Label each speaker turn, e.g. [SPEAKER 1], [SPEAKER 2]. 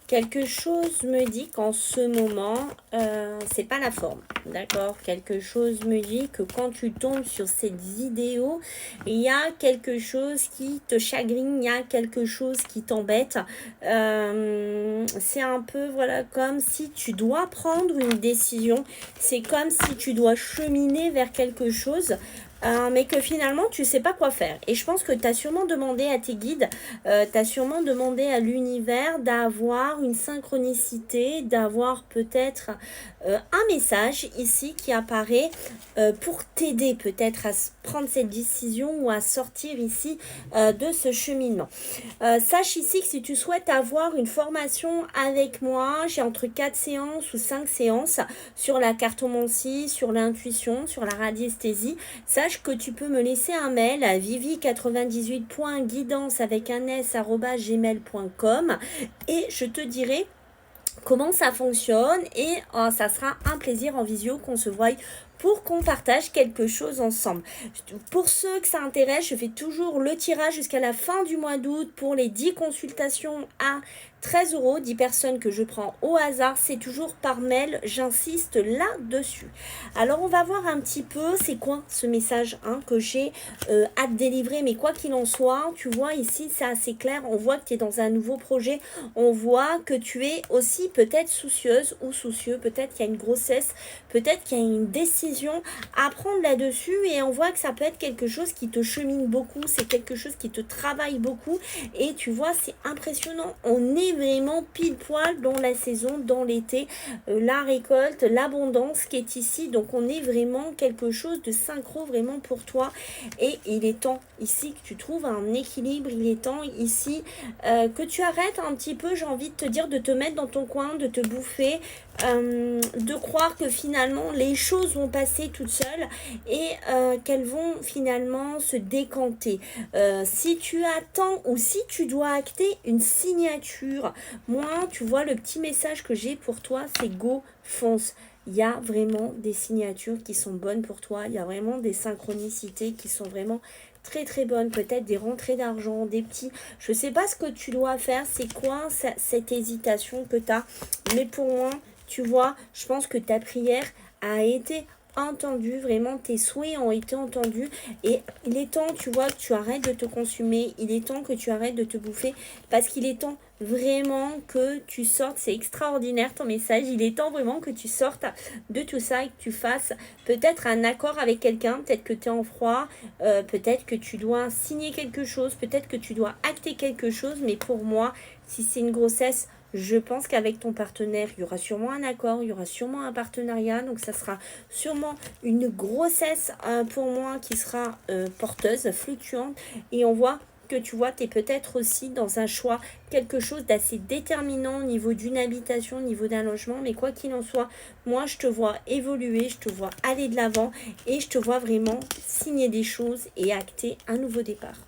[SPEAKER 1] Quelque chose me dit qu'en ce moment, c'est pas la forme, d'accord? Quelque chose me dit que quand tu tombes sur cette vidéo, il y a quelque chose qui te chagrine, il y a quelque chose qui t'embête. C'est un peu, voilà, comme si tu dois prendre une décision. C'est comme si tu dois cheminer vers quelque chose. Mais que finalement tu sais pas quoi faire. Et je pense que tu as sûrement demandé à tes guides, tu as sûrement demandé à l'univers d'avoir une synchronicité, d'avoir peut-être un message ici qui apparaît pour t'aider peut-être à prendre cette décision ou à sortir ici de ce cheminement. Sache ici que si tu souhaites avoir une formation avec moi, j'ai entre 4 séances ou 5 séances sur la cartomancie, sur l'intuition, sur la radiesthésie. Sache que tu peux me laisser un mail à vivi98.guidance avec un s@gmail.com et je te dirai comment ça fonctionne et ça sera un plaisir en visio qu'on se voie pour qu'on partage quelque chose ensemble. Pour ceux que ça intéresse, je fais toujours le tirage jusqu'à la fin du mois d'août pour les 10 consultations à 13 €, 10 personnes que je prends au hasard, c'est toujours par mail, j'insiste là-dessus. Alors on va voir un petit peu, c'est quoi ce message que j'ai à te délivrer, mais quoi qu'il en soit, tu vois ici c'est assez clair, on voit que tu es dans un nouveau projet, on voit que tu es aussi peut-être soucieuse ou soucieux, peut-être qu'il y a une grossesse, peut-être qu'il y a une décision à prendre là-dessus et on voit que ça peut être quelque chose qui te chemine beaucoup, c'est quelque chose qui te travaille beaucoup et tu vois c'est impressionnant, on est vraiment pile poil dans la saison, dans l'été, la récolte, l'abondance qui est ici, donc on est vraiment quelque chose de synchro vraiment pour toi et il est temps ici que tu trouves un équilibre, il est temps ici que tu arrêtes un petit peu, j'ai envie de te dire, de te mettre dans ton coin, de te bouffer, de croire que finalement les choses vont passer toutes seules et qu'elles vont finalement se décanter. Si tu attends ou si tu dois acter une signature, moi tu vois le petit message que j'ai pour toi c'est go, fonce. Il y a vraiment des signatures qui sont bonnes pour toi, il y a vraiment des synchronicités qui sont vraiment très très bonnes, peut-être des rentrées d'argent, des petits, je sais pas ce que tu dois faire, c'est quoi cette hésitation que tu as, mais pour moi, tu vois, je pense que ta prière a été entendue, vraiment tes souhaits ont été entendus et il est temps, tu vois, que tu arrêtes de te consumer, il est temps que tu arrêtes de te bouffer parce qu'il est temps vraiment que tu sortes, c'est extraordinaire ton message, il est temps vraiment que tu sortes de tout ça et que tu fasses peut-être un accord avec quelqu'un, peut-être que tu es en froid, peut-être que tu dois signer quelque chose, peut-être que tu dois acter quelque chose, mais pour moi, si c'est une grossesse, je pense qu'avec ton partenaire, il y aura sûrement un accord, il y aura sûrement un partenariat, donc ça sera sûrement une grossesse pour moi qui sera porteuse, fluctuante, et on voit que tu vois, tu es peut-être aussi dans un choix, quelque chose d'assez déterminant au niveau d'une habitation, au niveau d'un logement, mais quoi qu'il en soit, moi je te vois évoluer, je te vois aller de l'avant et je te vois vraiment signer des choses et acter un nouveau départ.